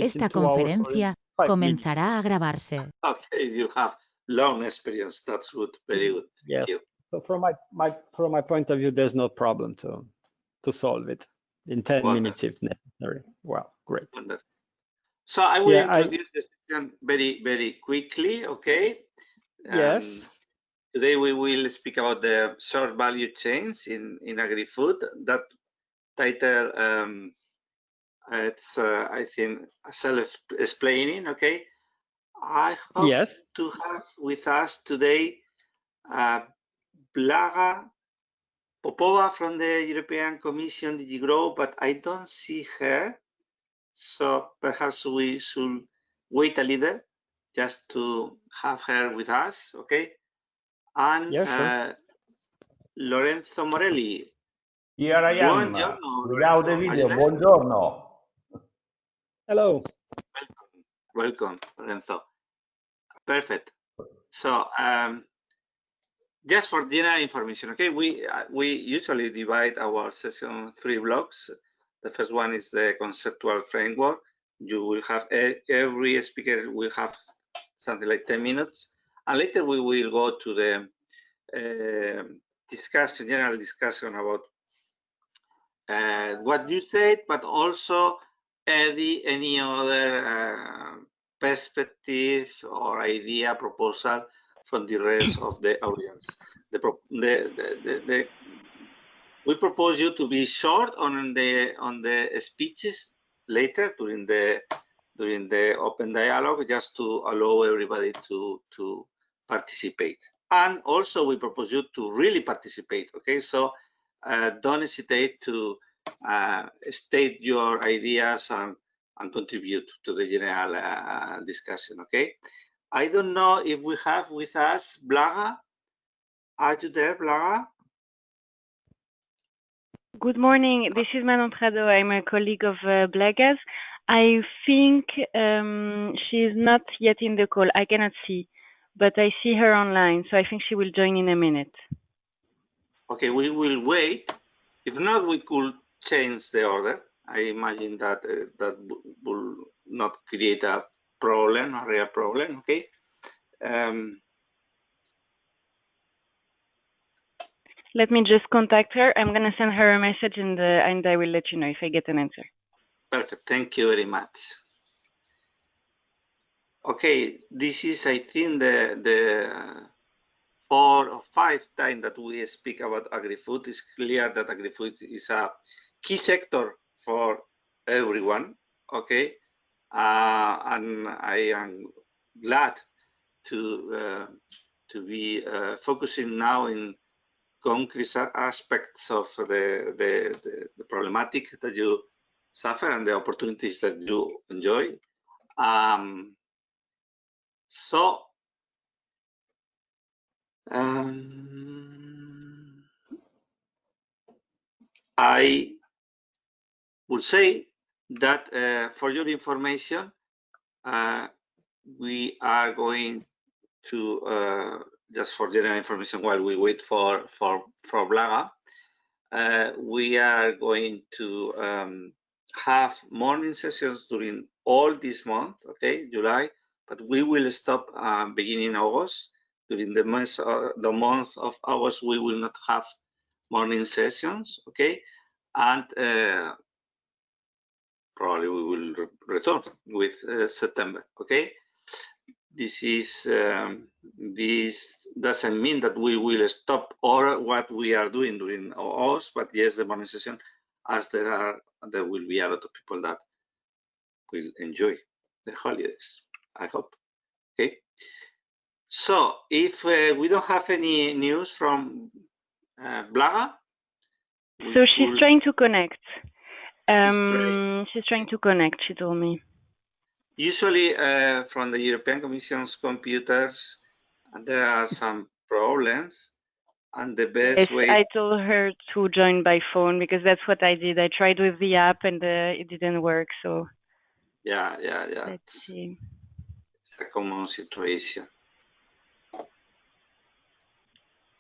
Esta 2 hours or in conferencia 5 minutes. comenzará a grabarse. Okay, you have long experience. That's good. Very good. Yes. Thank you. So from my point of view, there's no problem to solve it in 10 Wonderful. minutes if necessary. Wow, great. Wonderful. So I will Yeah, introduce the session very quickly, okay? Yes. Today we will speak about the short value chains in agri-food. That title, it's I think self-explaining, okay? I hope Yes. to have with us today Blaga Popova from the European Commission DG Grow, but I don't see her. So perhaps we should wait a little just to have her with us, okay? And Yeah, sure. Lorenzo Morelli. Here I am, Buongiorno, without the Lorenzo. Are you video. there? Buongiorno. Hello. Welcome, Lorenzo. Perfect. So just for general information, okay, we usually divide our session in 3 blocks. The first one is the conceptual framework. You will have every speaker will have something like 10 minutes, and later we will go to the general discussion about what you said, but also any other perspective or idea proposal from the rest of the audience. We propose you to be short on the speeches later during the open dialogue, just to allow everybody to participate. And also we propose you to really participate. Okay, so don't hesitate to state your ideas and contribute to the general discussion. Okay. I don't know if we have with us Blaga. Are you there, Blaga? Good morning. This is Manon Prado. I'm a colleague of Blaga's. I think she's not yet in the call. I cannot see, but I see her online, so I think she will join in a minute. Okay, we will wait. If not, we could change the order. I imagine that that will not create a problem, a real problem. Okay. Let me just contact her. I'm going to send her a message and I will let you know if I get an answer. Perfect. Thank you very much. Okay, this is, I think, the 4 or 5 times that we speak about agri-food. It's clear that agri-food is a key sector for everyone. Okay, and I am glad to be focusing now in concrete aspects of the problematic that you suffer and the opportunities that you enjoy. I would say that for your information, we are going to just for general information while we wait for Blaga, we are going to have morning sessions during all this month, okay, July, but we will stop beginning August. During the month of August, we will not have morning sessions, okay, and probably we will return with September, okay. This is this doesn't mean that we will stop all what we are doing during August, but yes, the morning session, as there will be a lot of people that will enjoy the holidays, I hope. Okay. So if we don't have any news from Blaga, so she's trying to connect. She's trying to connect, she told me. Usually from the European Commission's computers, there are some problems, and the best way. I told her to join by phone because that's what I did. I tried with the app and it didn't work. So yeah. Let's see. It's a common situation.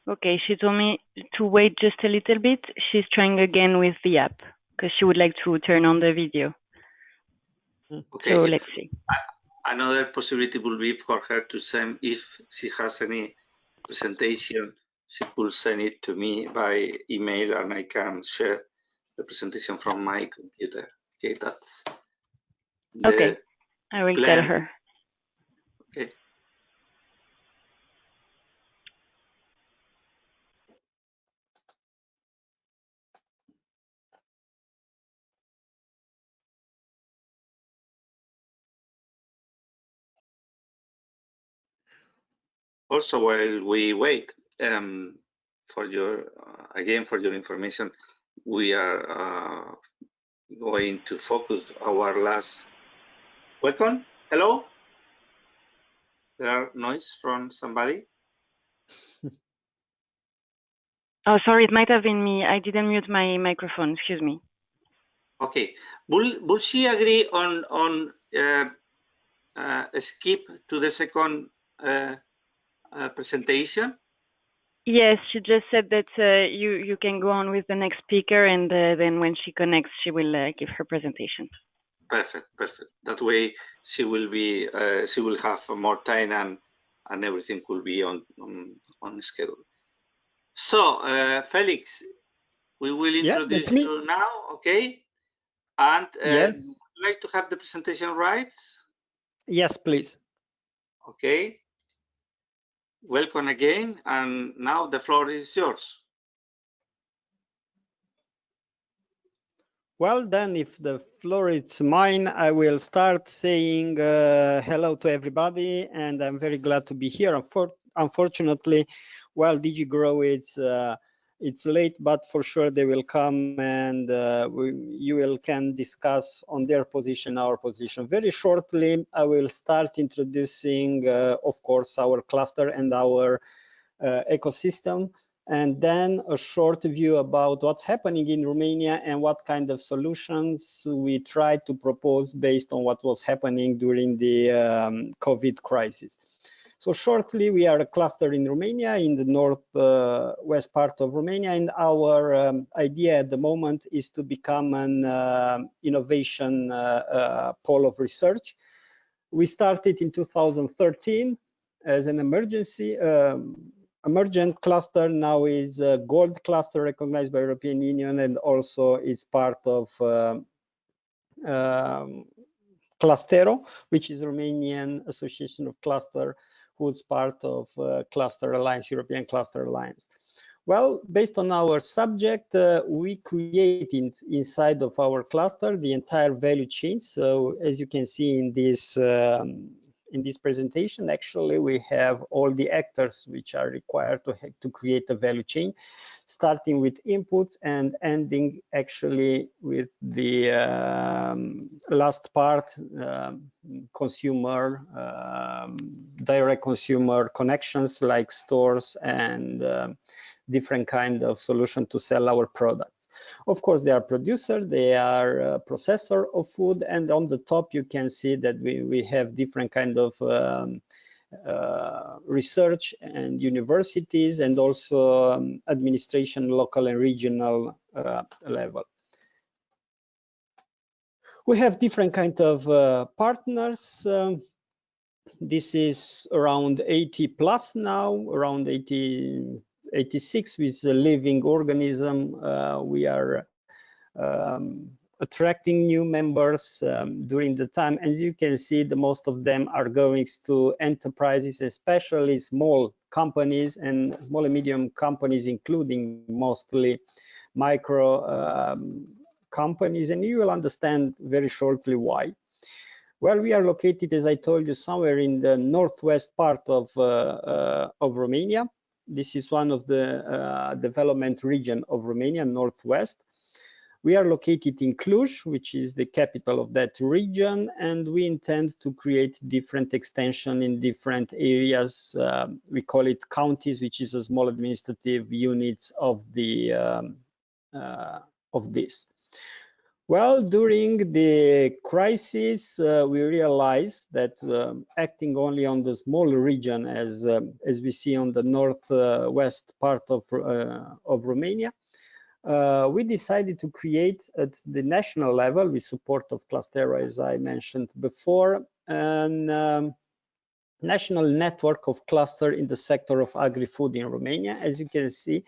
Okay, she told me to wait just a little bit. She's trying again with the app because she would like to turn on the video. Okay. So let's see. Another possibility would be for her to send, if she has any presentation, she could send it to me by email and I can share the presentation from my computer. Okay, that's the Okay, I will plan. tell her. Okay. Also, while we wait for your again for your information, we are going to focus our last. Welcome. Hello. There are noise from somebody. Oh, sorry, it might have been me. I didn't mute my microphone. Excuse me. Okay. Will she agree on skip to the second presentation? Yes, she just said that you can go on with the next speaker, and then when she connects, she will give her presentation. Perfect, perfect. That way, she will be she will have more time and everything could be on schedule. So, Felix, we will introduce you now, okay? And Yes. would you like to have the presentation rights? Yes, please. Okay. Welcome again, and now the floor is yours. Well, then, if the floor is mine, I will start saying hello to everybody, and I'm very glad to be here. Unfortunately, well, DigiGrow it's late, but for sure they will come, and you can discuss on their position, our position. Very shortly, I will start introducing, of course, our cluster and our ecosystem, and then a short view about what's happening in Romania and what kind of solutions we try to propose based on what was happening during the COVID crisis. So shortly, we are a cluster in Romania, in the northwest part of Romania, and our idea at the moment is to become an innovation pole of research. We started in 2013 as an emergent cluster. Now is a gold cluster recognized by European Union, and also is part of Clustero, which is Romanian Association of Cluster, who's part of Cluster Alliance, European Cluster Alliance. Well, based on our subject, we create inside of our cluster the entire value chain. So as you can see in this presentation, actually we have all the actors which are required to create a value chain, starting with inputs and ending actually with the last part, consumer, direct consumer connections like stores and different kind of solution to sell our products. Of course, they are producer, they are a processor of food, and on the top you can see that we have different kind of research and universities, and also administration, local and regional level. We have different kind of partners. This is around 80 plus now, around 86 with a living organism. We are attracting new members during the time, and you can see the most of them are going to enterprises, especially small companies and small and medium companies, including mostly micro companies, and you will understand very shortly why. Well, we are located, as I told you, somewhere in the northwest part of Romania. This is one of the development region of Romania, northwest. We are located in Cluj, which is the capital of that region, and we intend to create different extension in different areas. We call it counties, which is a small administrative units of the of this. Well, during the crisis, we realized that acting only on the small region, as we see on the northwest part of Romania, we decided to create at the national level, with support of Clustera, as I mentioned before, an national network of cluster in the sector of agri-food in Romania. As you can see,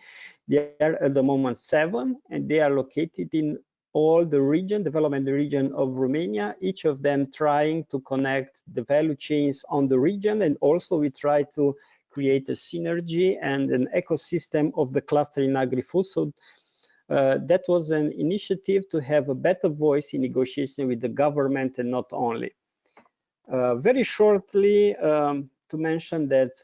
there are at the moment 7, and they are located in all the development region of Romania, each of them trying to connect the value chains on the region, and also we try to create a synergy and an ecosystem of the cluster in agri-food. So that was an initiative to have a better voice in negotiation with the government and not only. Very shortly, to mention that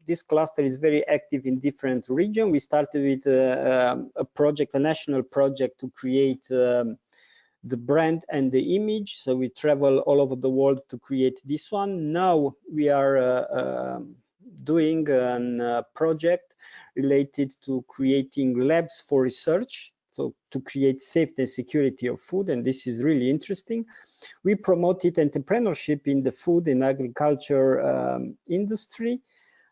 this cluster is very active in different regions. We started with a project, a national project, to create the brand and the image. So we travel all over the world to create this one. Now we are doing a project related to creating labs for research, so to create safety and security of food, and this is really interesting. We promoted entrepreneurship in the food and agriculture industry.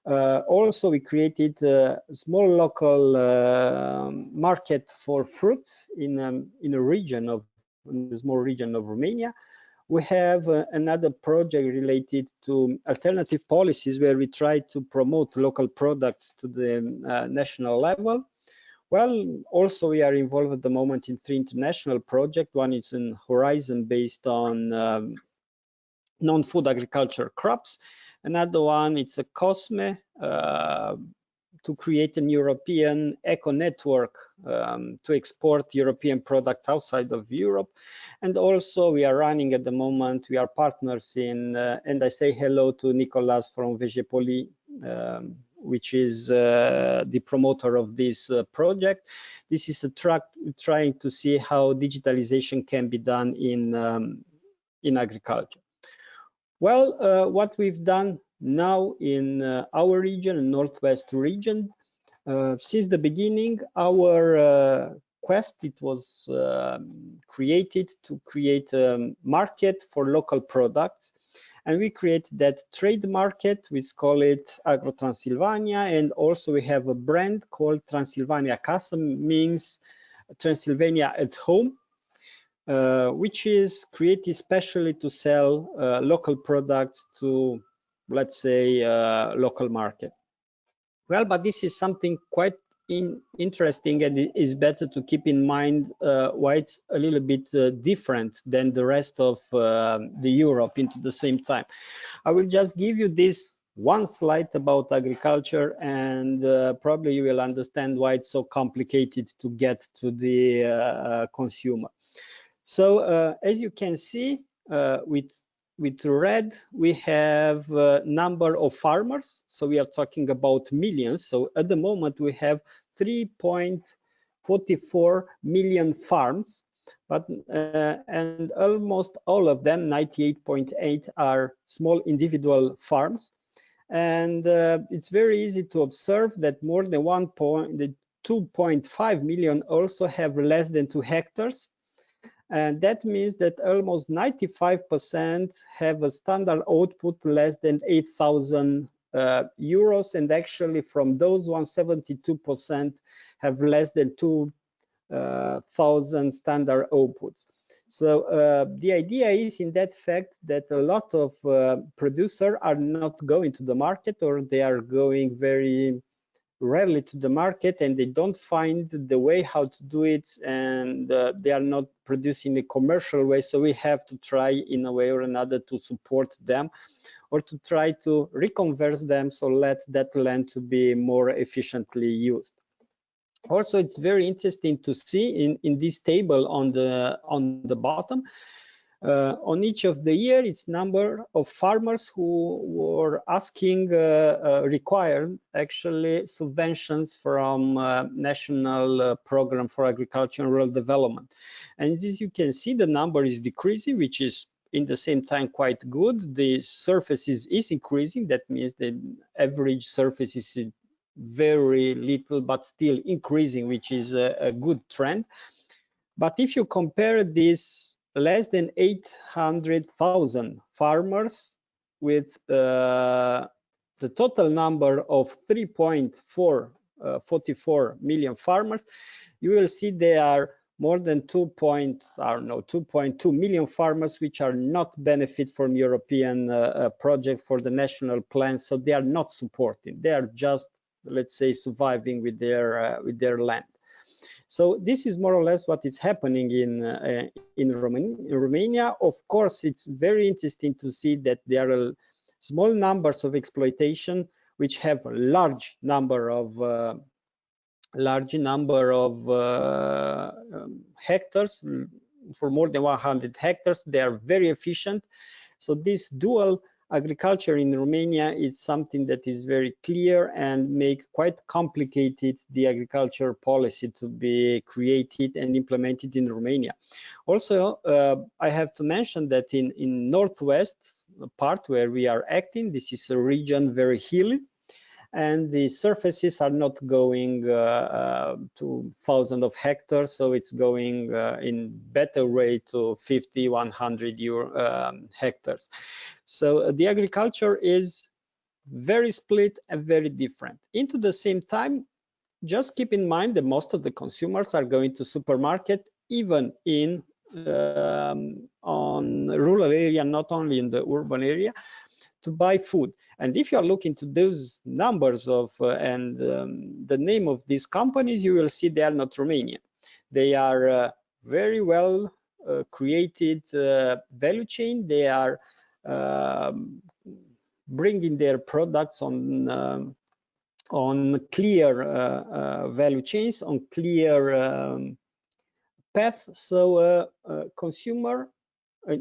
Also, we created a small local market for fruits in a region of a small region of Romania. We have another project related to alternative policies where we try to promote local products to the national level. Well, also we are involved at the moment in 3 international projects. One is in Horizon based on non-food agriculture crops. Another one, it's a COSME to create an European eco network to export European products outside of Europe. And also we are running at the moment, we are partners in, and I say hello to Nicolas from Végepoli, which is the promoter of this project. This is a track trying to see how digitalization can be done in agriculture. Well, what we've done now in our region, Northwest region, since the beginning, our quest, it was created to create a market for local products. And we create that trade market, we call it Agro Transylvania, and also we have a brand called Transylvania Casa, means Transylvania at home, which is created especially to sell local products to, let's say, local market. Well, but this is something quite interesting, and it is better to keep in mind why it's a little bit different than the rest of the Europe into the same time. I will just give you this one slide about agriculture, and probably you will understand why it's so complicated to get to the consumer. So as you can see, with red, we have number of farmers. So we are talking about millions. So at the moment, we have 3.44 million farms, but and almost all of them, 98.8, are small individual farms. And it's very easy to observe that more than 2.5 million also have less than 2 hectares. And that means that almost 95% have a standard output less than 8,000 euros. And actually from those 72% have less than 2,000 standard outputs. So the idea is in that fact that a lot of producers are not going to the market, or they are going very rarely to the market, and they don't find the way how to do it, and they are not producing a commercial way. So we have to try in a way or another to support them, or to try to reconverse them, so let that land to be more efficiently used. Also, it's very interesting to see in this table on the bottom, on each of the year, it's number of farmers who were asking, required actually subventions from National Program for Agriculture and Rural Development. And as you can see, the number is decreasing, which is in the same time quite good. The surfaces is increasing. That means the average surface is very little, but still increasing, which is a good trend. But if you compare this less than 800,000 farmers with the total number of 3.4 44 million farmers, you will see there are more than 2.2 million farmers which are not benefit from European projects for the national plans. So they are not supporting. They are just, let's say, surviving with their land. So this is more or less what is happening in Romania. Of course, it's very interesting to see that there are small numbers of exploitation which have a large number of hectares, for more than 100 hectares. They are very efficient. So this dual agriculture in Romania is something that is very clear and make quite complicated the agriculture policy to be created and implemented in Romania. Also, I have to mention that in northwest part where we are acting, this is a region very hilly, and the surfaces are not going to thousands of hectares, so it's going in better way to 50, 100 hectares. So the agriculture is very split and very different. Into the same time, just keep in mind that most of the consumers are going to supermarket, even in on rural area, not only in the urban area, to buy food. And if you are looking to those numbers of the name of these companies, you will see they are not Romanian. They are very well created value chain. They are bringing their products on clear value chains, on clear path. So consumer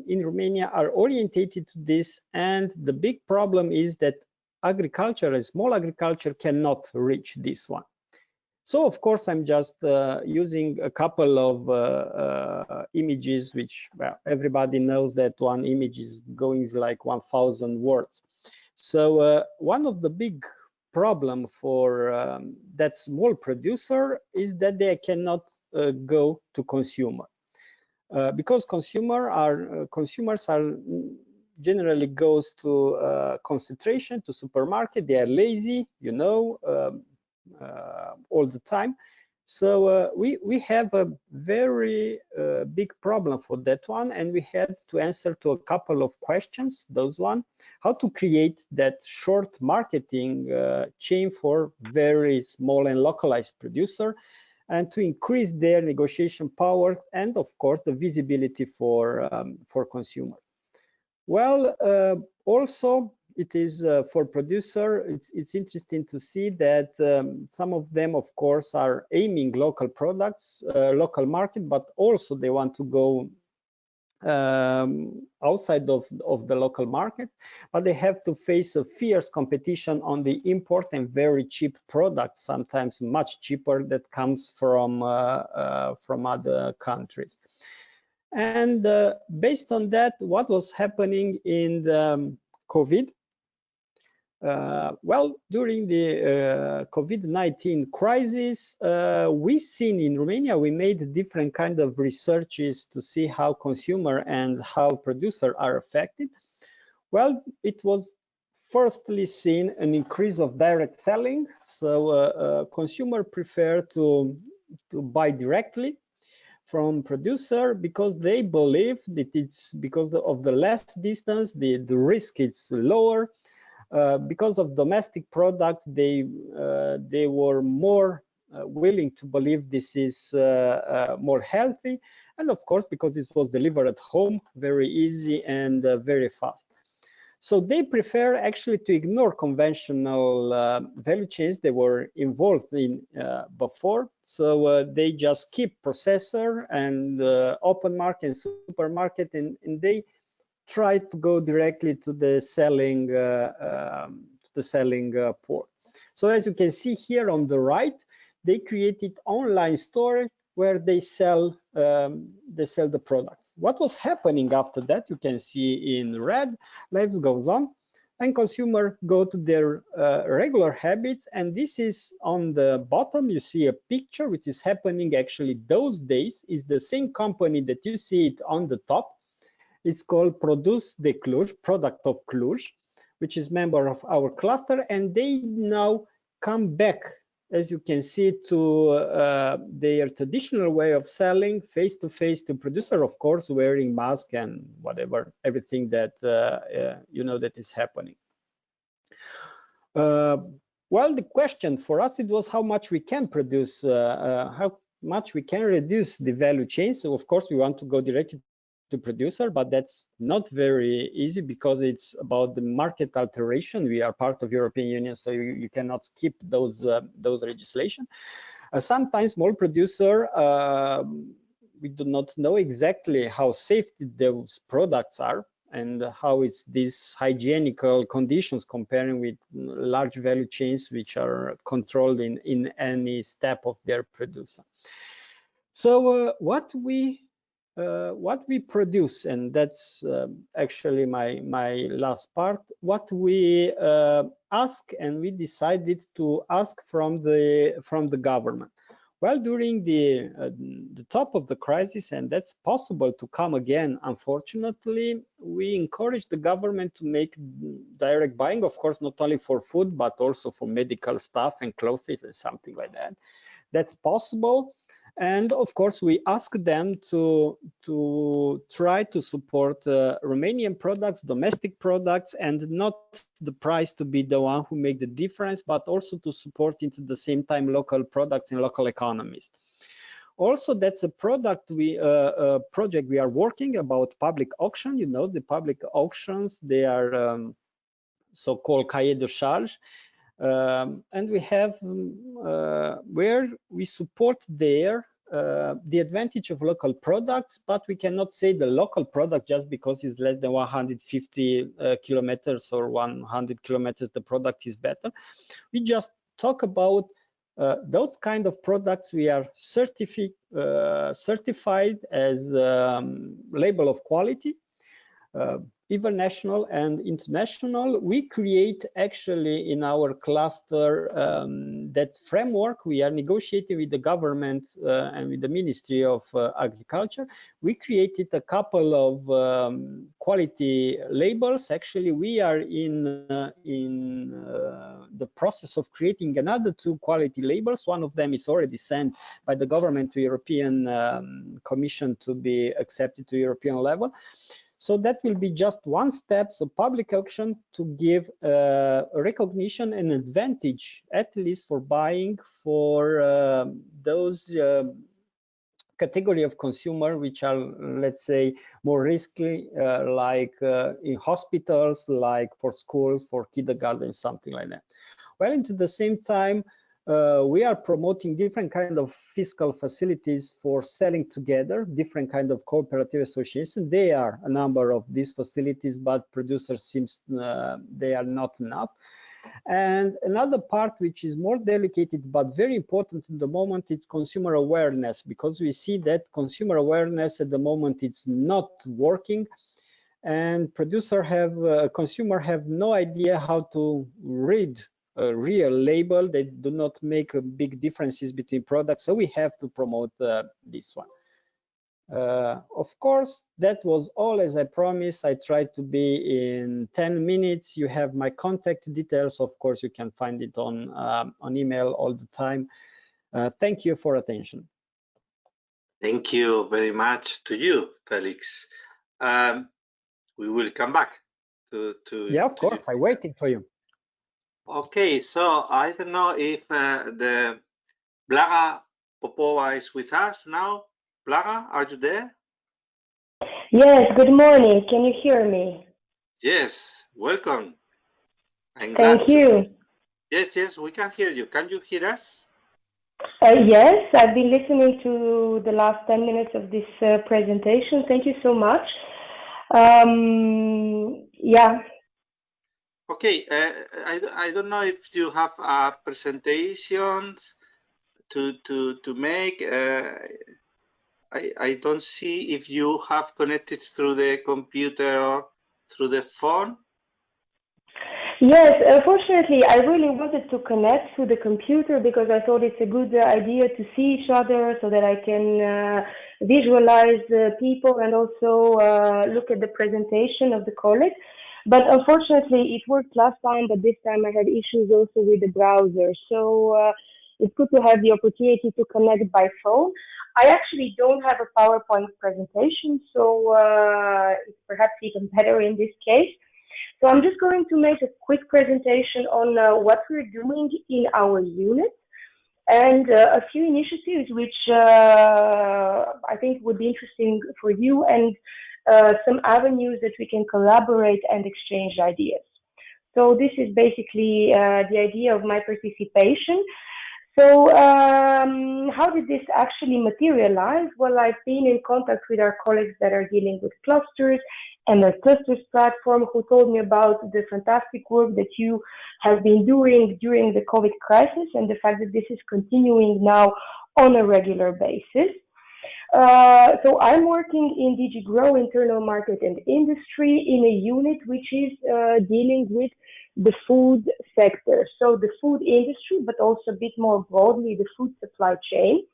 in Romania are orientated to this, and the big problem is that agriculture, a small agriculture, cannot reach this one. So of course I'm just using a couple of images, which, well, everybody knows that one image is going like 1,000 words. So one of the big problem for that small producer is that they cannot go to consumer. Because consumers are generally goes to concentration, to supermarket. They are lazy, you know, all the time. So we have a very big problem for that one, and we had to answer to a couple of questions. Those one, how to create that short marketing chain for very small and localized producer, and to increase their negotiation power, and of course the visibility for consumer. Well, also it is for producer, it's interesting to see that some of them of course are aiming local products, local market, but also they want to go outside of the local market, but they have to face a fierce competition on the import and very cheap products, sometimes much cheaper, that comes from other countries. And based on that, what was happening in the COVID? Well, during the COVID-19 crisis, we seen in Romania, we made different kind of researches to see how consumer and how producer are affected. Well, it was firstly seen an increase of direct selling. So consumer prefer to buy directly from producer because they believe that it's because of the less distance, the risk is lower. Because of domestic product, they were more willing to believe this is more healthy, and of course because this was delivered at home, very easy and very fast. So they prefer actually to ignore conventional value chains they were involved in before. So they just keep processor and open market and supermarket, and they try to go directly to the selling port. So as you can see here on the right, they created online store where they sell the products. What was happening after that, you can see in red. Life goes on, and consumer go to their regular habits. And this is on the bottom. You see a picture which is happening actually those days. Is the same company that you see it on the top. It's called Produs de Cluj, product of Cluj, which is member of our cluster, and they now come back as you can see, to their traditional way of selling face-to-face to producer, of course, wearing mask and whatever, everything that you know that is happening. Well, the question for us, it was how much we can produce, how much we can reduce the value chain. So of course we want to go directly to producer, but that's not very easy because it's about the market alteration. We are part of European Union, so you cannot skip those legislation. Sometimes small producer, we do not know exactly how safe those products are and how it's these hygienical conditions comparing with large value chains which are controlled in any step of their producer. So what we produce, and that's actually my last part, what we ask, and we decided to ask from the government. Well, during the top of the crisis, and that's possible to come again, unfortunately, we encourage the government to make direct buying, of course, not only for food, but also for medical stuff and clothes and something like that. That's possible. And of course, we ask them to try to support Romanian products, domestic products, and not the price to be the one who make the difference, but also to support into the same time local products and local economies. Also, that's a project we are working about public auction. You know, the public auctions, they are so-called cahiers de charge. And we have where we support there the advantage of local products, but we cannot say the local product just because it's less than 150 kilometers or 100 kilometers, the product is better. We just talk about those kind of products we are certified as label of quality. Even national and international, we create actually in our cluster that framework. We are negotiating with the government and with the Ministry of Agriculture. We created a couple of quality labels. Actually, we are in the process of creating another 2 quality labels. One of them is already sent by the government to European Commission to be accepted to European level. So that will be just one step, so public auction to give recognition and advantage, at least for buying for those category of consumer which are, let's say, more risky, like in hospitals, like for schools, for kindergarten, something like that. Well, into the same time, we are promoting different kind of fiscal facilities for selling together, different kind of cooperative associations. There are a number of these facilities, but producers seems they are not enough. And another part which is more delicate but very important in the moment, it's consumer awareness, because we see that consumer awareness at the moment it's not working, and consumer have no idea how to read a real label. They do not make big differences between products, so we have to promote this one. Of course, that was all. As I promised, I tried to be in 10 minutes. You have my contact details. Of course, you can find it on email all the time. Thank you for attention. Thank you very much to you, Felix. We will come back to yeah, of course, I'm waiting for you. Okay, so I don't know if the Blaga Popova is with us now. Blaga, are you there? Yes, good morning. Can you hear me? Yes, welcome. Thank you. Yes, we can hear you. Can you hear us? Yes, I've been listening to the last 10 minutes of this presentation. Thank you so much. Yeah. Okay, I don't know if you have presentations to make. I don't see if you have connected through the computer or through the phone. Yes, unfortunately, I really wanted to connect to the computer because I thought it's a good idea to see each other so that I can visualize people and also look at the presentation of the colleague. But unfortunately, it worked last time, but this time I had issues also with the browser. So It's good to have the opportunity to connect by phone. I actually don't have a PowerPoint presentation, so it's perhaps even better in this case. So I'm just going to make a quick presentation on what we're doing in our unit and a few initiatives which I think would be interesting for you, and some avenues that we can collaborate and exchange ideas. So this is basically the idea of my participation. So how did this actually materialize? Well, I've been in contact with our colleagues that are dealing with clusters and the clusters platform, who told me about the fantastic work that you have been doing during the COVID crisis and the fact that this is continuing now on a regular basis. So I'm working in DG Grow Internal Market and Industry in a unit which is dealing with the food sector. So the food industry, but also a bit more broadly, the food supply chain.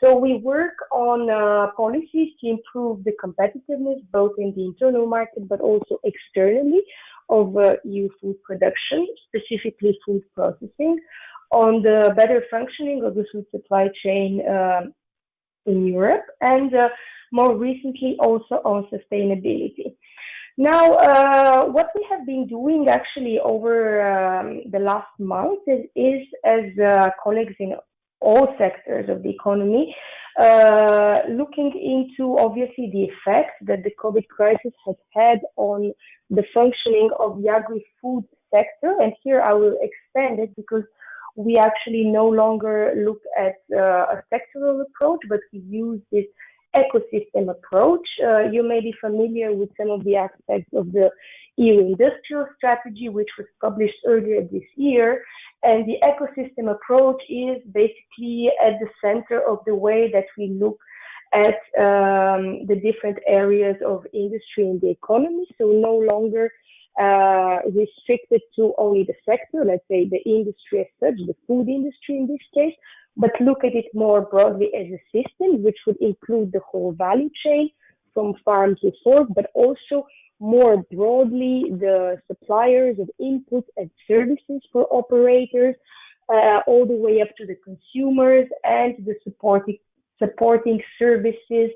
So we work on policies to improve the competitiveness, both in the internal market, but also externally, of EU food production, specifically food processing, on the better functioning of the food supply chain in Europe, and more recently also on sustainability. Now, what we have been doing actually over the last month is as colleagues in all sectors of the economy, looking into obviously the effect that the COVID crisis has had on the functioning of the agri-food sector. And here I will expand it, because we actually no longer look at a sectoral approach, but we use this ecosystem approach. You may be familiar with some of the aspects of the EU industrial strategy, which was published earlier this year. And the ecosystem approach is basically at the center of the way that we look at the different areas of industry in the economy. So no longer restricted to only the sector, let's say the industry as such, the food industry in this case, but look at it more broadly as a system, which would include the whole value chain from farm to fork, but also more broadly the suppliers of inputs and services for operators, all the way up to the consumers and the supporting services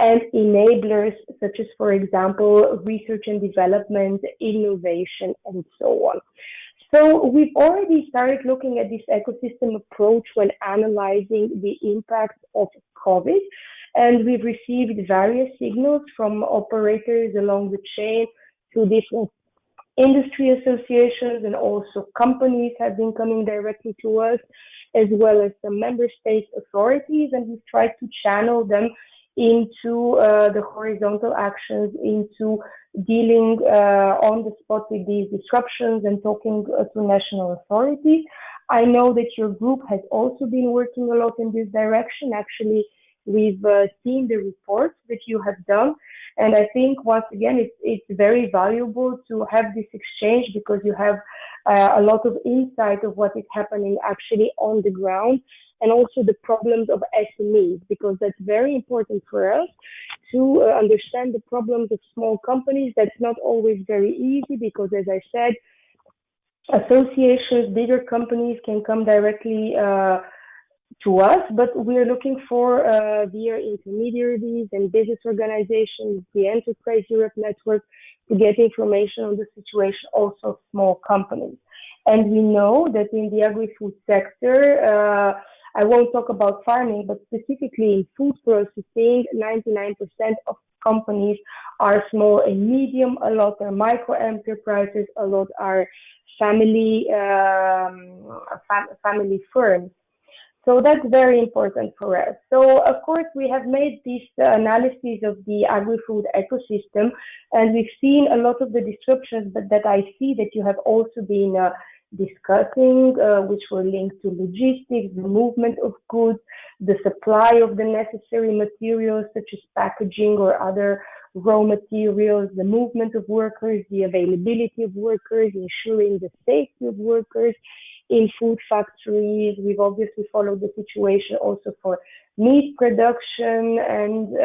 and enablers, such as, for example, research and development, innovation, and so on. So we've already started looking at this ecosystem approach when analyzing the impact of COVID, and we've received various signals from operators along the chain to different industry associations, and also companies have been coming directly to us, as well as some member state authorities, and we've tried to channel them into the horizontal actions, into dealing on the spot with these disruptions and talking to national authorities. I know that your group has also been working a lot in this direction. Actually, we've seen the reports that you have done. And I think, once again, it's very valuable to have this exchange, because you have a lot of insight of what is happening actually on the ground, and also the problems of SMEs, because that's very important for us to understand the problems of small companies. That's not always very easy, because, as I said, associations, bigger companies can come directly to us, but we're looking for via intermediaries and business organizations, the Enterprise Europe Network, to get information on the situation also of small companies. And we know that in the agri-food sector, I won't talk about farming, but specifically in food processing, 99% of companies are small and medium, a lot are micro enterprises, a lot are family firms. So that's very important for us. So, of course, we have made this analysis of the agri-food ecosystem, and we've seen a lot of the disruptions that I see that you have also been discussing, which were linked to logistics, the movement of goods, the supply of the necessary materials such as packaging or other raw materials, the movement of workers, the availability of workers, ensuring the safety of workers in food factories. We've obviously followed the situation also for meat production, and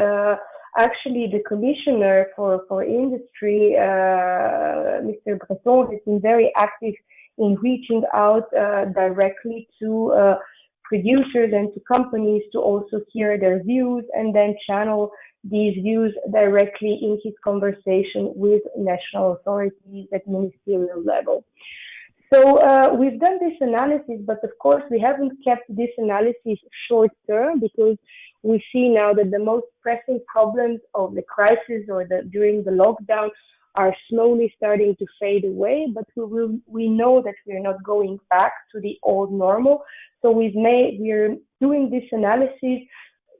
actually the commissioner for industry, Mr. Breton, has been very active in reaching out directly to producers and to companies to also hear their views and then channel these views directly in his conversation with national authorities at ministerial level. So we've done this analysis, but of course we haven't kept this analysis short term because we see now that the most pressing problems of the crisis or during the lockdown are slowly starting to fade away, but we know that we're not going back to the old normal. So we're doing this analysis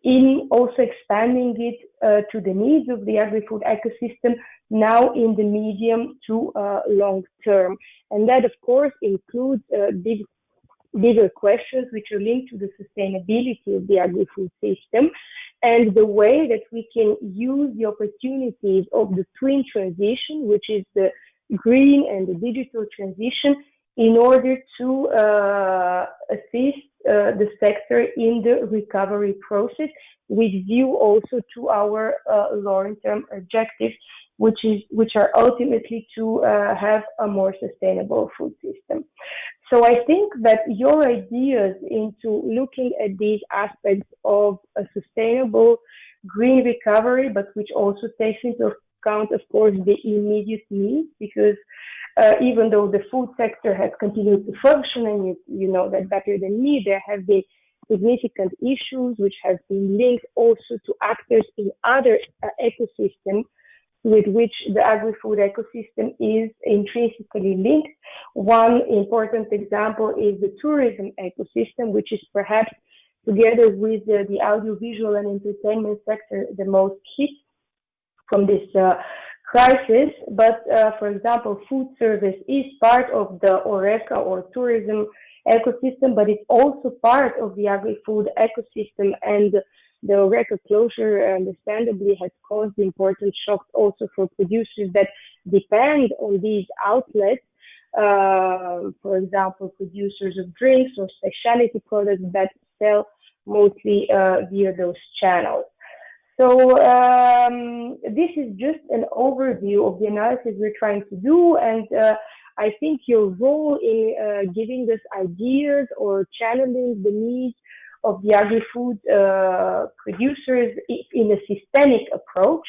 in also expanding it to the needs of the agri-food ecosystem now in the medium to long term. And that, of course, includes bigger questions which are linked to the sustainability of the agri-food system and the way that we can use the opportunities of the twin transition, which is the green and the digital transition, in order to assist the sector in the recovery process with view also to our long-term objectives, which are ultimately to have a more sustainable food system. So I think that your ideas into looking at these aspects of a sustainable green recovery, but which also takes into account, of course, the immediate needs, because even though the food sector has continued to function, and you know that better than me, there have been significant issues which have been linked also to actors in other ecosystems with which the agri-food ecosystem is intrinsically linked. One important example is the tourism ecosystem, which is perhaps, together with the audiovisual and entertainment sector, the most hit from this crisis. But for example, food service is part of the HoReCa or tourism ecosystem, but it's also part of the agri-food ecosystem, and the HoReCa closure understandably has caused important shocks also for producers that depend on these outlets. For example, producers of drinks or specialty products that sell mostly via those channels. So this is just an overview of the analysis we're trying to do, and I think your role in giving us ideas or channeling the needs of the agri-food producers in a systemic approach,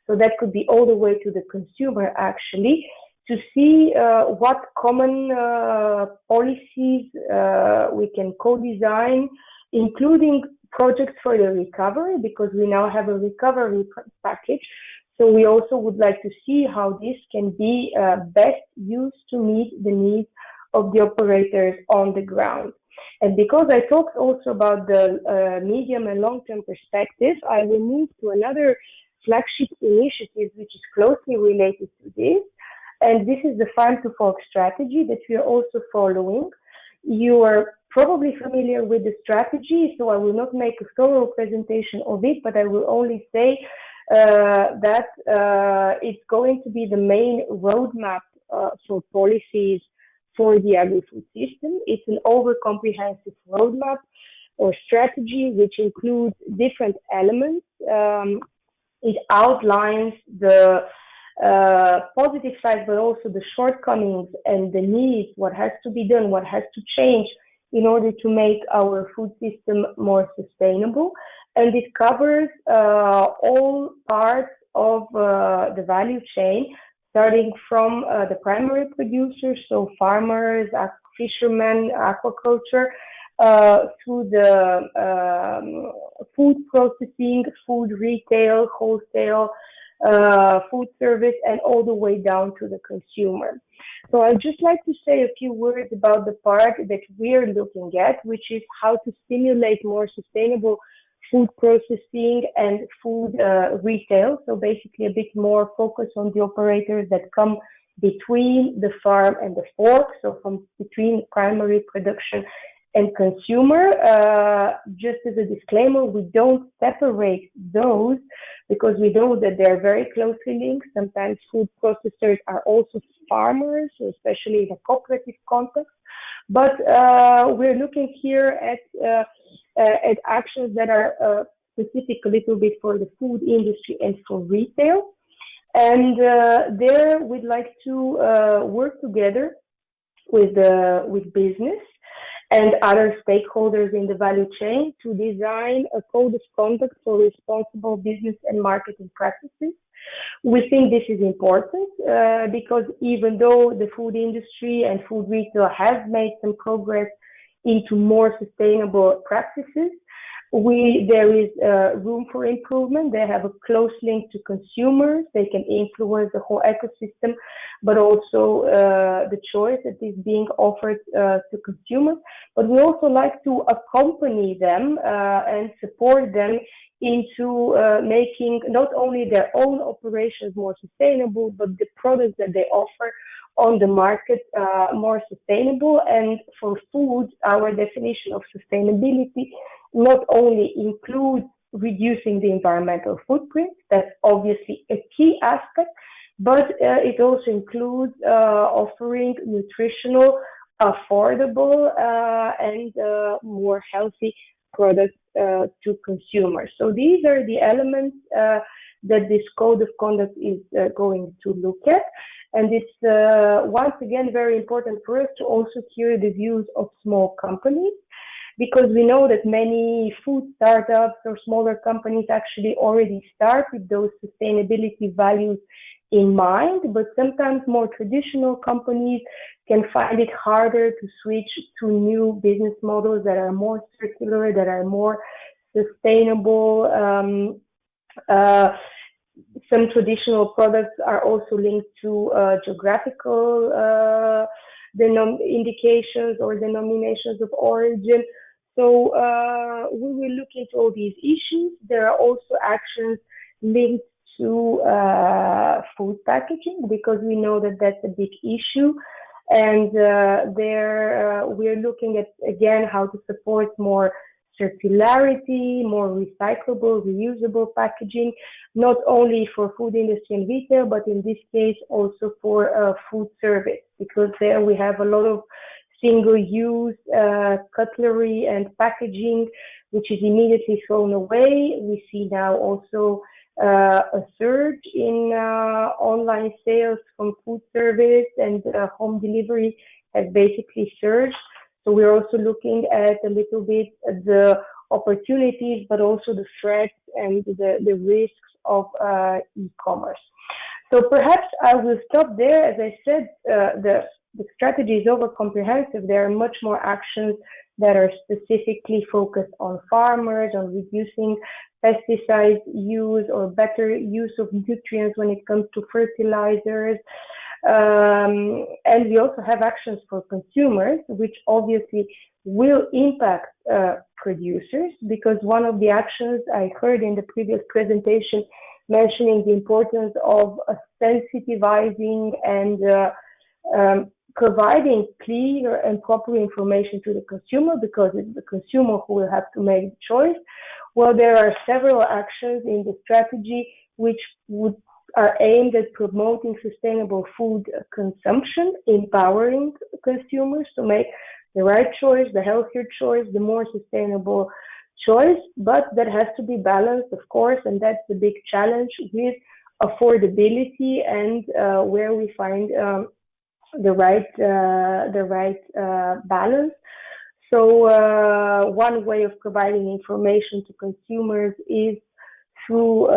so that could be all the way to the consumer actually, to see what common policies we can co-design, including projects for the recovery, because we now have a recovery package. So we also would like to see how this can be best used to meet the needs of the operators on the ground. And because I talked also about the medium and long-term perspective, I will move to another flagship initiative which is closely related to this. And this is the Farm to Fork strategy that we are also following. You are probably familiar with the strategy, so I will not make a thorough presentation of it, but I will only say that it's going to be the main roadmap for policies for the agri-food system. It's an over-comprehensive roadmap or strategy which includes different elements. It outlines the positive side, but also the shortcomings and the needs, what has to be done, what has to change in order to make our food system more sustainable. And it covers all parts of the value chain, starting from the primary producers, so farmers, fishermen, aquaculture, through the food processing, food retail, wholesale, food service, and all the way down to the consumer. So I'd just like to say a few words about the part that we're looking at, which is how to stimulate more sustainable food processing and food retail. So basically a bit more focus on the operators that come between the farm and the fork, so from between primary production and consumer. Just as a disclaimer, we don't separate those because we know that they're very closely linked. Sometimes food processors are also farmers, especially in a cooperative context. But we're looking here at actions that are specific a little bit for the food industry and for retail. And there we'd like to work together with business and other stakeholders in the value chain to design a code of conduct for responsible business and marketing practices. We think this is important because even though the food industry and food retail have made some progress into more sustainable practices, there is room for improvement. They have a close link to consumers. They can influence the whole ecosystem, but also the choice that is being offered to consumers. But we also like to accompany them and support them into making not only their own operations more sustainable, but the products that they offer on the market more sustainable. And for food, our definition of sustainability not only includes reducing the environmental footprint, that's obviously a key aspect, but it also includes offering nutritional, affordable, and more healthy products to consumers. So these are the elements that this code of conduct is going to look at. And it's once again very important for us to also hear the views of small companies, because we know that many food startups or smaller companies actually already start with those sustainability values in mind, but sometimes more traditional companies can find it harder to switch to new business models that are more circular, that are more sustainable. Some traditional products are also linked to geographical indications or denominations of origin. So we will look into all these issues. There are also actions linked to food packaging, because we know that that's a big issue. And there we're looking at, again, how to support more circularity, more recyclable, reusable packaging, not only for food industry and retail, but in this case also for food service, because there we have a lot of single-use cutlery and packaging, which is immediately thrown away. We see now also a surge in online sales from food service, and home delivery has basically surged. So we're also looking at a little bit the opportunities, but also the threats and the risks of e-commerce. So perhaps I will stop there. As I said, the strategy is over comprehensive. There are much more actions that are specifically focused on farmers, on reducing pesticide use or better use of nutrients when it comes to fertilizers. And we also have actions for consumers, which obviously will impact producers, because one of the actions I heard in the previous presentation mentioning the importance of sensitizing and providing clear and proper information to the consumer, because it's the consumer who will have to make the choice. Well, there are several actions in the strategy which are aimed at promoting sustainable food consumption, empowering consumers to make the right choice, the healthier choice, the more sustainable choice, but that has to be balanced, of course, and that's the big challenge with affordability and where we find the right balance. So one way of providing information to consumers is through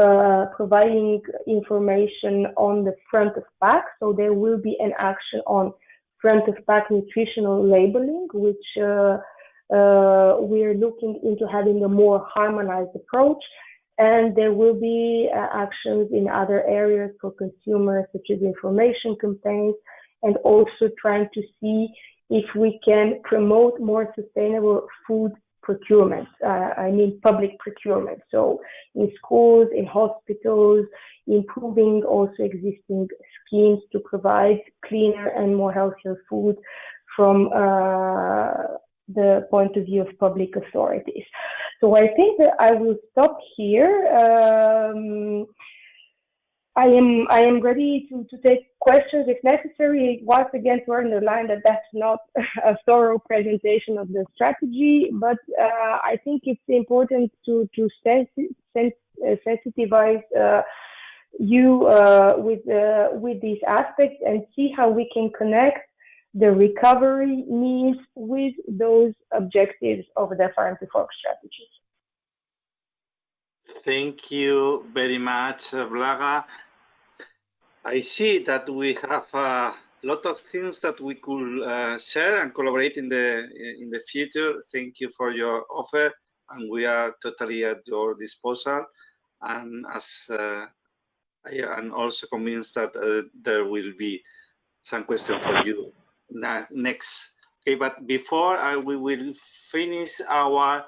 providing information on the front of pack. So there will be an action on front of pack nutritional labeling, which we're looking into having a more harmonized approach. And there will be actions in other areas for consumers, such as information campaigns, and also trying to see if we can promote more sustainable food procurement. I mean public procurement. So in schools, in hospitals, improving also existing schemes to provide cleaner and more healthier food from the point of view of public authorities. So I think that I will stop here. I am ready to take questions if necessary. Once again, to underline that that's not a thorough presentation of the strategy, but I think it's important to sensitize you with these aspects and see how we can connect the recovery needs with those objectives of the farm to fork strategy. Thank you very much, Blaga. I see that we have a lot of things that we could share and collaborate in the future. Thank you for your offer, and we are totally at your disposal. And as I am also convinced that there will be some question for you next. Okay, but before we will finish our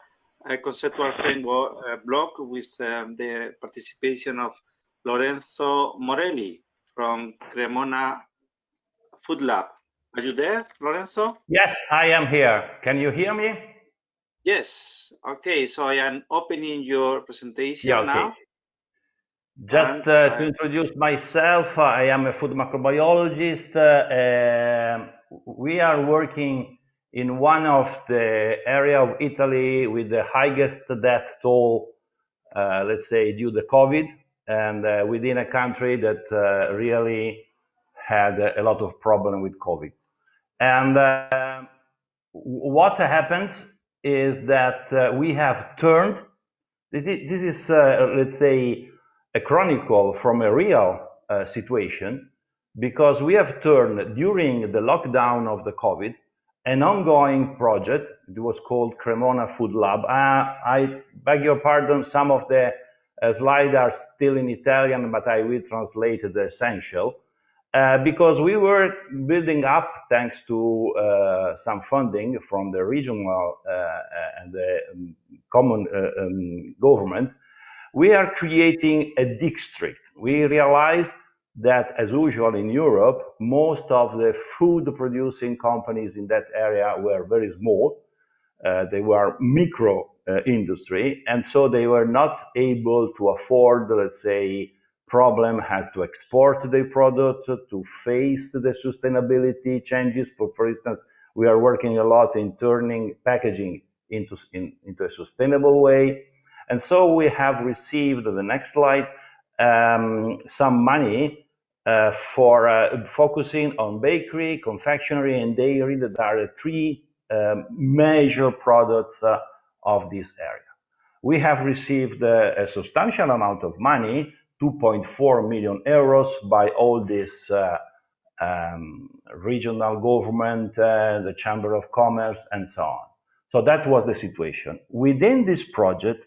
conceptual framework block with the participation of Lorenzo Morelli from Cremona Food Lab. Are you there, Lorenzo? Yes, I am here. Can you hear me? Yes. Okay, so I am opening your presentation Yeah, okay. now. Just to introduce myself, I am a food microbiologist. We are working in one of the area of Italy with the highest death toll, let's say, due to COVID, and within a country that really had a lot of problem with COVID. And what happens is that we have turned, this is let's say, a chronicle from a real situation, because we have turned during the lockdown of the COVID an ongoing project. It was called Cremona Food Lab. I beg your pardon, some of the slides are still in Italian, but I will translate the essential. Because we were building up, thanks to some funding from the regional and the common government, we are creating a district. We realized that, as usual in Europe, most of the food producing companies in that area were very small. They were micro industry, and so they were not able to afford, let's say, problem, had to export their product to face the sustainability changes. For instance, we are working a lot in turning packaging into a sustainable way. And so we have received, the next slide, some money for focusing on bakery, confectionery, and dairy, that are the three major products of this area. We have received a substantial amount of money, 2.4 million euros, by all this regional government, the Chamber of Commerce, and so on. So that was the situation. Within this project,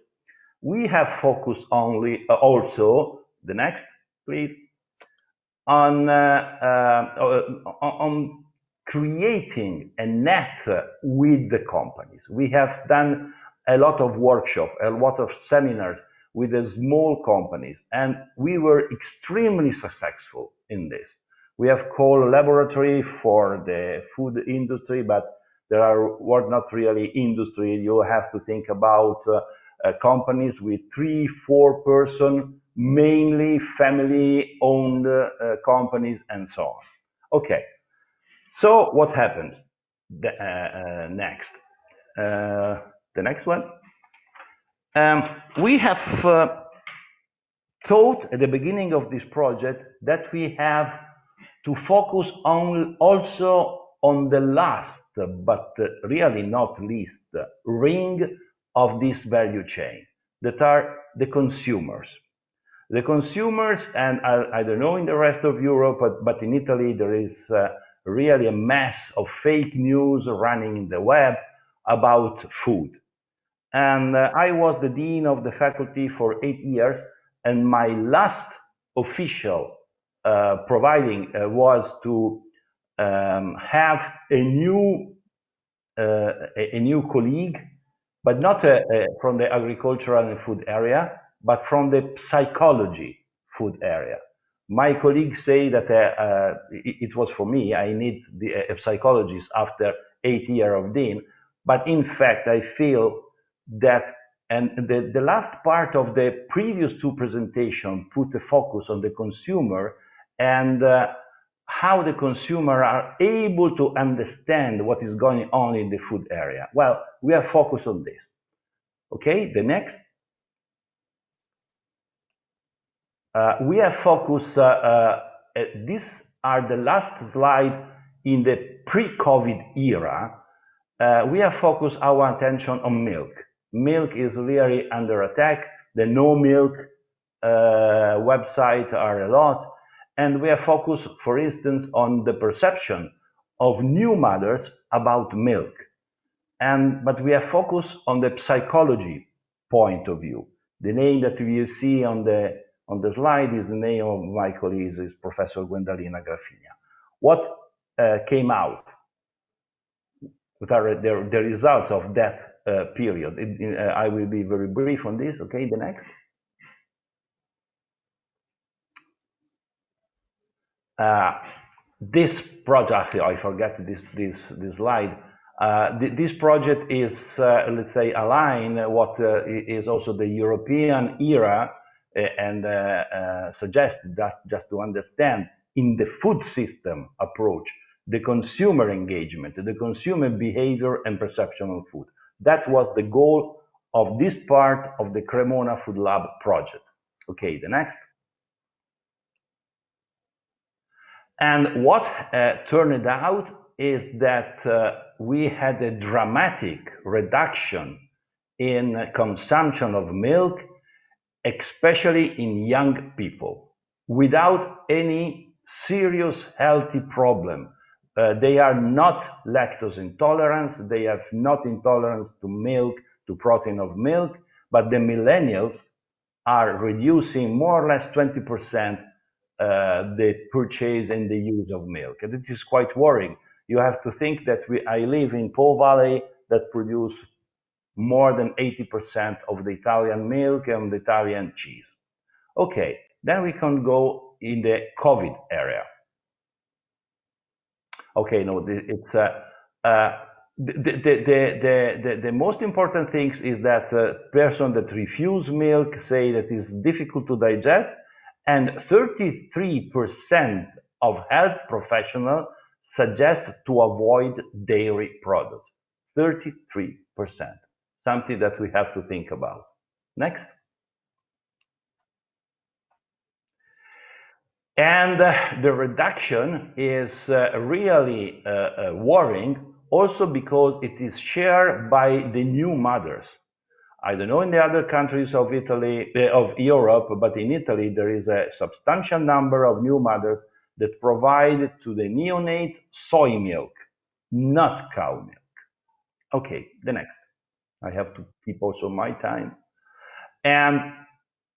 we have focused only also, the next, please, on creating a net with the companies. We have done a lot of workshops, a lot of seminars with the small companies, and we were extremely successful in this. We have called laboratory for the food industry, but were not really industry. You have to think about companies with 3-4 person, mainly family-owned companies, and so on. Okay, so what happens next? The next one. We have thought at the beginning of this project that we have to focus on also on the last, but really not least, ring of this value chain, that are the consumers. The consumers, and I don't know in the rest of Europe, but in Italy there is really a mass of fake news running in the web about food. And I was the dean of the faculty for 8 years, and my last official providing was to have a new colleague, but not from the agricultural and food area, but from the psychology food area. My colleagues say that it was for me. I need a psychologist after 8 years of dean, but in fact I feel that, and the last part of the previous two presentations put a focus on the consumer and how the consumer are able to understand what is going on in the food area. Well, we are focused on this. Okay, the next. We have focused, these are the last slide in the pre-COVID era, we have focused our attention on milk. Milk is really under attack. The no milk websites are a lot. And we have focused, for instance, on the perception of new mothers about milk. But we have focused on the psychology point of view. The name that you see on the slide is the name of my colleague, is Professor Gwendalina Graffinia. What came out? What are the results of that period? I will be very brief on this. Okay, the next. This project, I forget this slide. This project is, let's say, aligned what is also the European era, and suggested that, just to understand, in the food system approach, the consumer engagement, the consumer behavior and perception of food. That was the goal of this part of the Cremona Food Lab project. Okay, the next. And what turned out is that we had a dramatic reduction in consumption of milk, especially in young people, without any serious healthy problem. They are not lactose intolerant, they have not intolerance to milk, to protein of milk, but the millennials are reducing more or less 20% the purchase and the use of milk. And it is quite worrying. You have to think that I live in Po Valley that produce more than 80% of the Italian milk and the Italian cheese. Okay, then we can go in the COVID area. Okay, no, it's the most important things is that person that refuse milk say that it's difficult to digest, and 33% of health professionals suggest to avoid dairy products. 33%, something that we have to think about. Next. And the reduction is really worrying, also because it is shared by the new mothers. I don't know in the other countries of Italy, of Europe, but in Italy there is a substantial number of new mothers that provide to the neonates soy milk, not cow milk. Okay, the next. I have to keep also my time. And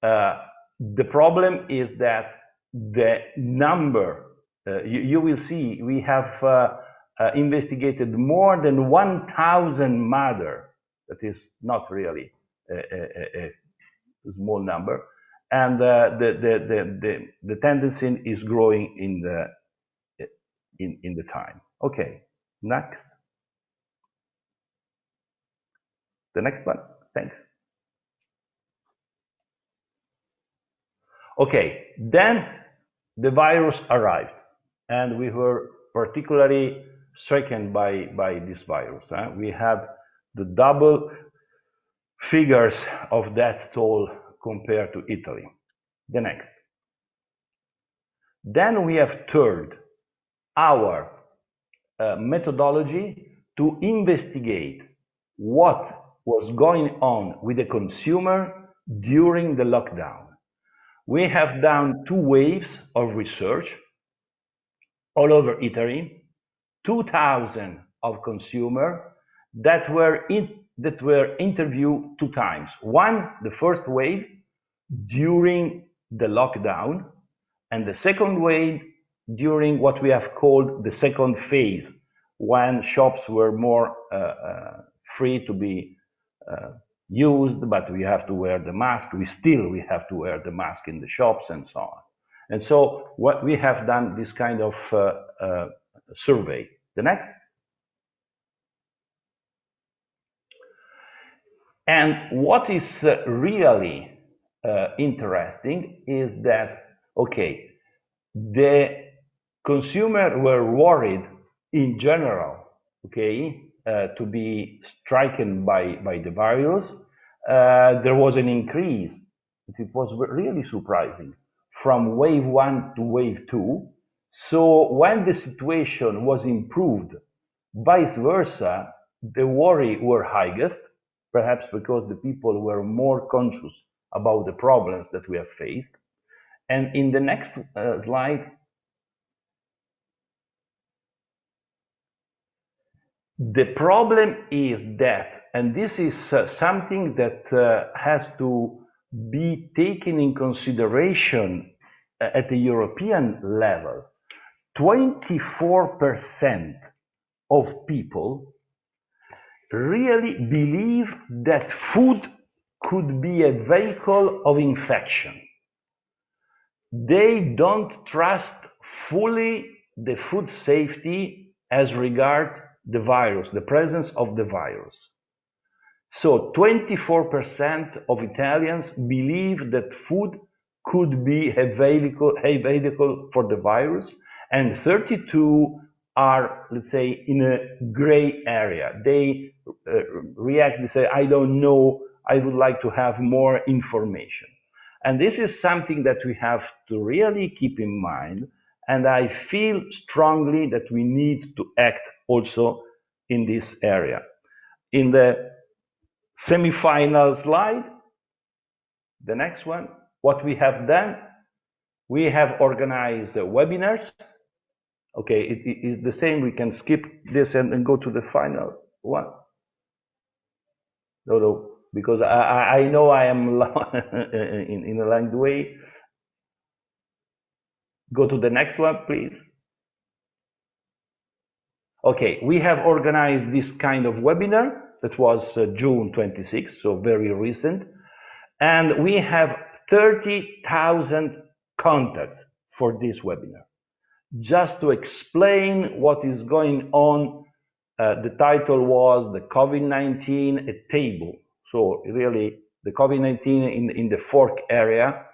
the problem is that the number, you will see, we have investigated more than 1,000 mothers. That is not really a small number, and the tendency is growing in the time. Okay, next. The next one. Thanks. Okay, then the virus arrived, and we were particularly stricken by this virus. We had the double figures of death toll compared to Italy. The next. Then we have turned our methodology to investigate what was going on with the consumer during the lockdown. We have done 2 waves of research all over Italy, 2,000 of consumers that were interviewed 2 times. One, the first wave during the lockdown, and the second wave during what we have called the second phase, when shops were more free to be used, but we have to wear the mask. We have to wear the mask in the shops and so on. And so what we have done this kind of survey. The next. And what is really interesting is that, okay, the consumer were worried in general, okay, to be stricken by the virus. There was an increase. It was really surprising from wave 1 to wave 2. So when the situation was improved, vice versa, the worry were highest, perhaps because the people were more conscious about the problems that we have faced. And in the next slide, the problem is that, and this is something that has to be taken in consideration at the European level, 24% of people really believe that food could be a vehicle of infection. They don't trust fully the food safety as regards the virus, the presence of the virus. So 24% of Italians believe that food could be a vehicle for the virus, and 32 are, let's say, in a gray area. They react, they say, I don't know, I would like to have more information. And this is something that we have to really keep in mind. And I feel strongly that we need to act also in this area. In the semi-final slide, the next one, what we have done, we have organized webinars. Okay, it is the same. We can skip this and go to the final one. No, because I know I am in a long way. Go to the next one, please. Okay, we have organized this kind of webinar that was June 26th, so very recent. And we have 30,000 contacts for this webinar. Just to explain what is going on, the title was the COVID-19 a table. So really the COVID-19 in the fork area.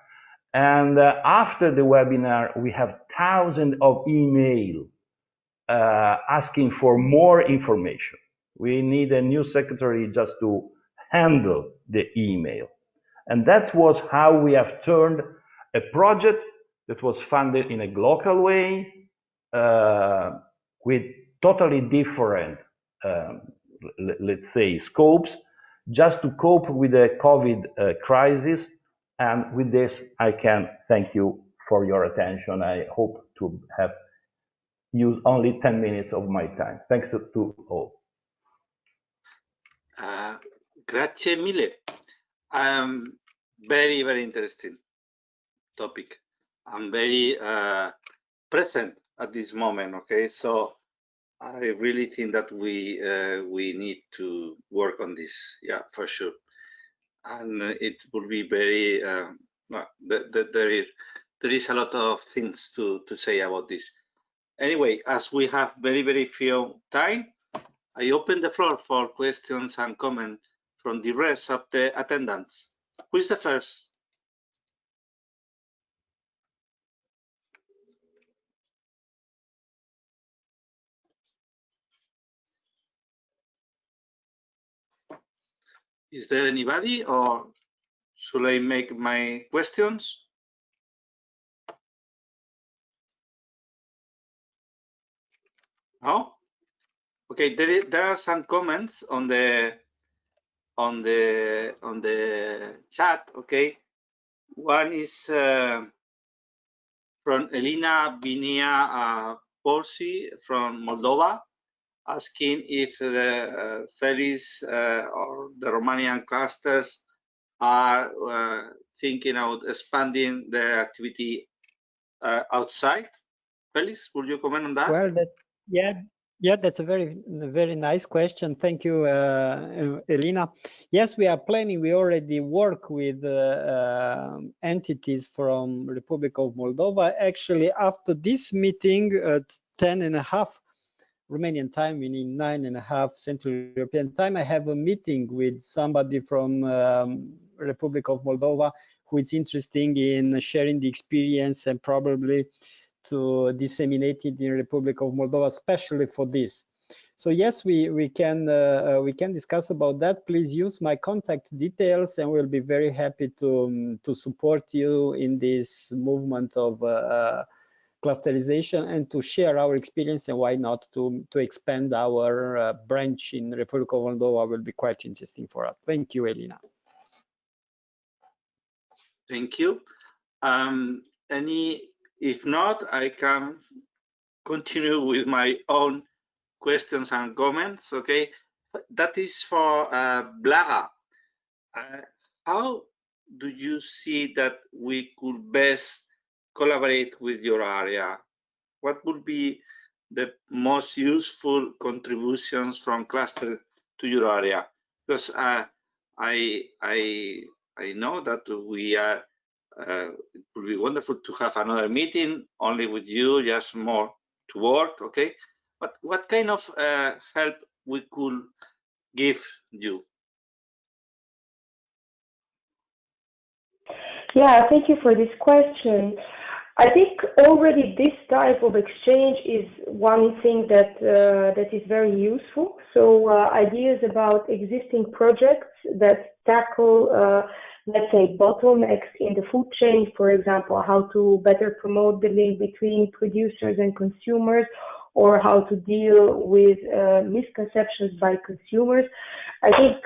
And after the webinar, we have thousands of emails asking for more information. We need a new secretary just to handle the email. And that was how we have turned a project that was funded in a local way with totally different, let's say, scopes, just to cope with the COVID crisis. And with this, I can thank you for your attention. I hope to have used only 10 minutes of my time. Thanks to all. Grazie mille. Very, very interesting topic. I'm very present at this moment. Okay, so I really think that we need to work on this. Yeah, for sure. And it will be very. There is a lot of things to say about this. Anyway, as we have very, very few time, I open the floor for questions and comments from the rest of the attendants. Who is the first? Is there anybody, or should I make my questions? No? Okay, there are some comments on the chat. Okay, one is from Elina Binia Porsi from Moldova, asking if the Felis or the Romanian clusters are thinking about expanding their activity outside. Felis, would you comment on that? Well, yeah, that's a very nice question. Thank you, Elena. Yes, we are planning. We already work with entities from Republic of Moldova. Actually, after this meeting at 10:30 Romanian time, meaning 9:30 Central European time, I have a meeting with somebody from Republic of Moldova who is interested in sharing the experience and probably to disseminate it in Republic of Moldova, especially for this. So yes, we can discuss about that. Please use my contact details, and we'll be very happy to support you in this movement of clusterization and to share our experience, and why not to expand our branch in Republic of Moldova will be quite interesting for us. Thank you, Elena. Thank you. If not, I can continue with my own questions and comments. Okay, that is for Blaga. How do you see that we could best collaborate with your area? What would be the most useful contributions from cluster to your area? Because I know that we are. It would be wonderful to have another meeting only with you, just more to work. Okay, but what kind of help we could give you? Yeah, thank you for this question. I think already this type of exchange is one thing that that is very useful. So ideas about existing projects that tackle, let's say, bottlenecks in the food chain, for example, how to better promote the link between producers and consumers, or how to deal with misconceptions by consumers. I think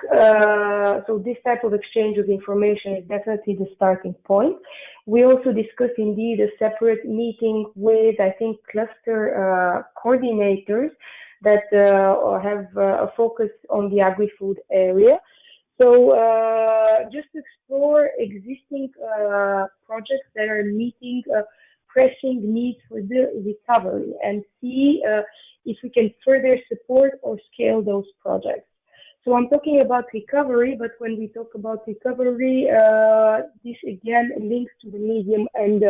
so. This type of exchange of information is definitely the starting point. We also discussed indeed a separate meeting with, I think, cluster coordinators that have a focus on the agri-food area. So just to explore existing projects that are meeting pressing needs for the recovery and see if we can further support or scale those projects. So I'm talking about recovery, but when we talk about recovery, this again links to the medium and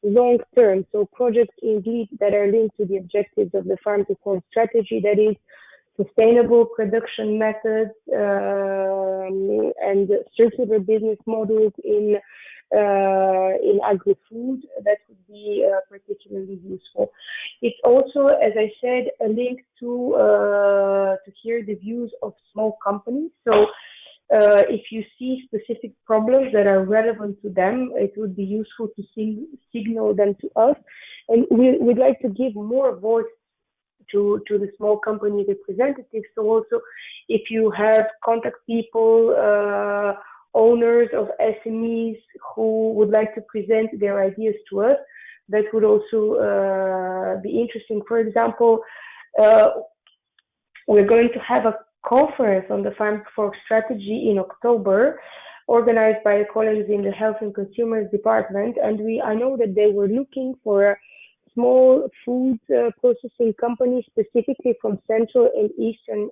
long term. So projects indeed that are linked to the objectives of the farm to fork strategy, that is sustainable production methods and circular business models in agri-food, that would be particularly useful. It's also, as I said, a link to hear the views of small companies. So if you see specific problems that are relevant to them, it would be useful to signal them to us. And we'd like to give more voice to the small company representatives. So also, if you have contact people, owners of SMEs who would like to present their ideas to us, that would also be interesting. For example, we're going to have a conference on the farm to fork strategy in October, organized by colleagues in the Health and Consumers Department, and I know that they were looking for small food processing companies, specifically from Central and Eastern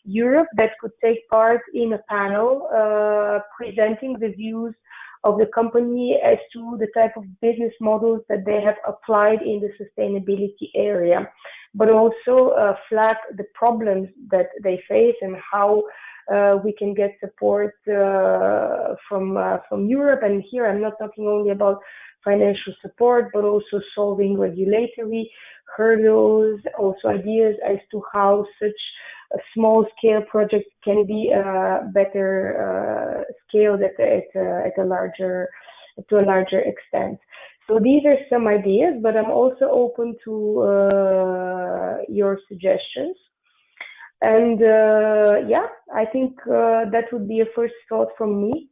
Europe, that could take part in a panel presenting the views of the company as to the type of business models that they have applied in the sustainability area, but also flag the problems that they face and how we can get support from Europe. And here I'm not talking only about financial support, but also solving regulatory hurdles, also ideas as to how such a small-scale project can be better scaled to a larger extent. So these are some ideas, but I'm also open to your suggestions. And yeah, I think that would be a first thought from me.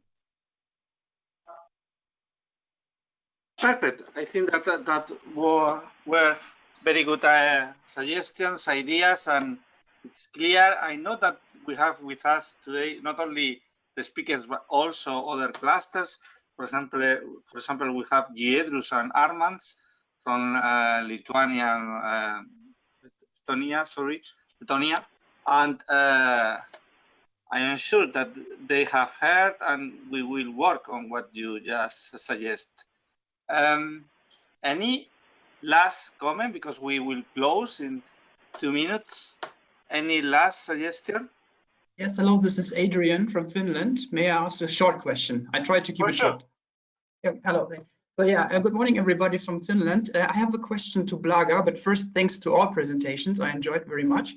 Perfect. I think that were very good suggestions, ideas, and it's clear. I know that we have with us today not only the speakers but also other clusters. For example, we have Giedrus and Armands from Lithuania, and I am sure that they have heard, and we will work on what you just suggest. Any last comment, because we will close in 2 minutes? Any last suggestion? Yes, hello, this is Adrian from Finland. May I ask a short question? I try to keep it short. Yeah, hello. So yeah, good morning, everybody from Finland. I have a question to Blaga, but first, thanks to all presentations. I enjoyed very much.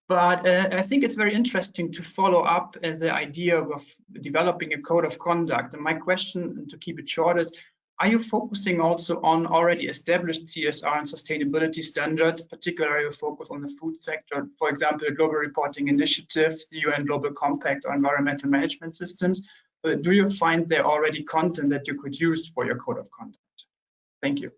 But I think it's very interesting to follow up the idea of developing a code of conduct. And my question, to keep it short, is Are you focusing also on already established CSR and sustainability standards, particularly focus on the food sector, for example, the Global Reporting Initiative, the UN Global Compact on environmental management systems? Do you find there already content that you could use for your code of conduct? Thank you.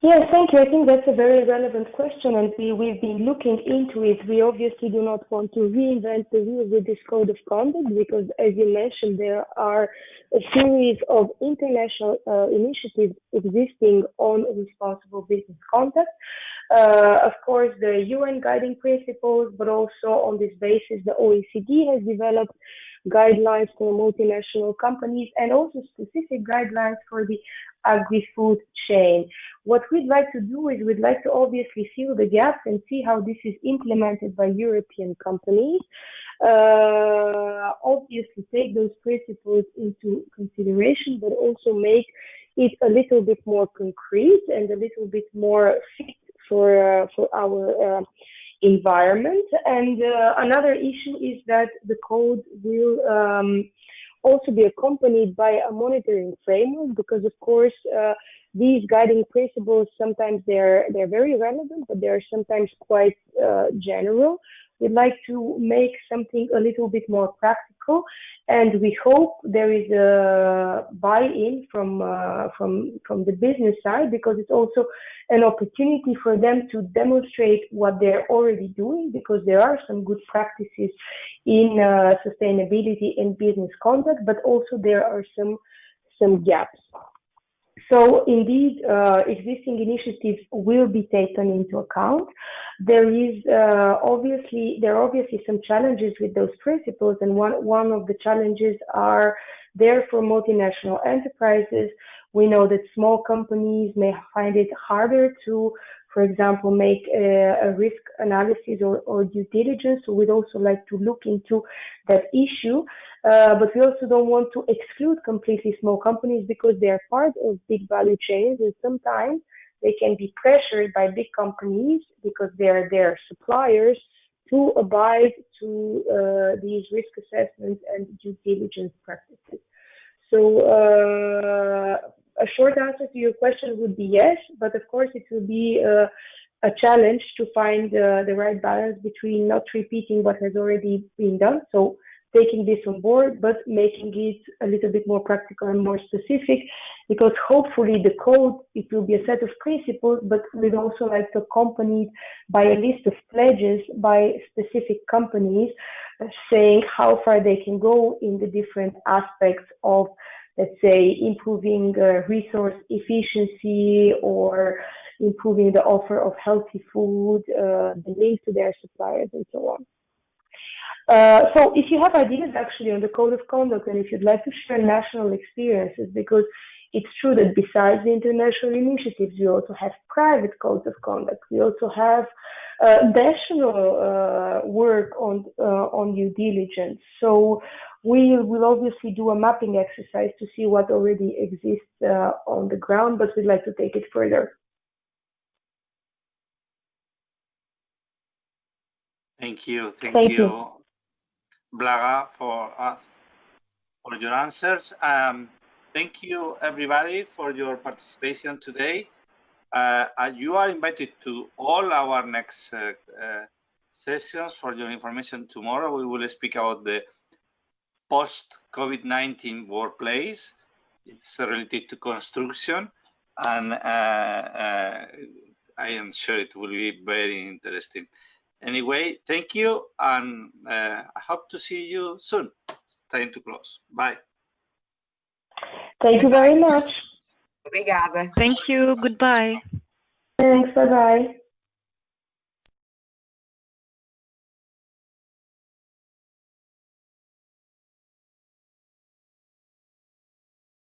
Yes, thank you. I think that's a very relevant question, and we've been looking into it. We obviously do not want to reinvent the wheel with this code of conduct because, as you mentioned, there are a series of international initiatives existing on responsible business conduct. Of course, the UN guiding principles, but also on this basis, the OECD has developed guidelines for multinational companies and also specific guidelines for the agri-food chain. What we'd like to do is we'd like to obviously fill the gaps and see how this is implemented by European companies. Obviously take those principles into consideration, but also make it a little bit more concrete and a little bit more fit for our environment. And another issue is that the code will also be accompanied by a monitoring framework, because of course these guiding principles, sometimes they're very relevant, but they're sometimes quite general. We'd like to make something a little bit more practical, and we hope there is a buy-in from the business side, because it's also an opportunity for them to demonstrate what they're already doing, because there are some good practices in sustainability and business conduct, but also there are some gaps. So indeed, existing initiatives will be taken into account. There are obviously some challenges with those principles, and one of the challenges are there for multinational enterprises. We know that small companies may find it harder to, for example, make a risk analysis or due diligence. So we'd also like to look into that issue. But we also don't want to exclude completely small companies, because they are part of big value chains, and sometimes they can be pressured by big companies, because they are their suppliers, to abide to these risk assessments and due diligence practices. So a short answer to your question would be yes, but of course it will be a challenge to find the right balance between not repeating what has already been done, so taking this on board, but making it a little bit more practical and more specific, because hopefully the code, it will be a set of principles, but we'd also like to accompany it by a list of pledges by specific companies, saying how far they can go in the different aspects of, let's say, improving resource efficiency, or improving the offer of healthy food, the link to their suppliers, and so on. So if you have ideas actually on the code of conduct, and if you'd like to share national experiences, because it's true that besides the international initiatives, we also have private codes of conduct. We also have national work on due diligence. So we will obviously do a mapping exercise to see what already exists on the ground, but we'd like to take it further. Thank you. Thank you, Blaga, for your answers. Thank you, everybody, for your participation today. You are invited to all our next sessions. For your information, tomorrow we will speak about the post-COVID-19 workplace. It's related to construction, and I am sure it will be very interesting. Anyway, thank you, and I hope to see you soon. It's time to close. Bye. Thank you very much. Obrigada. Thank you. Goodbye. Thanks. Bye-bye.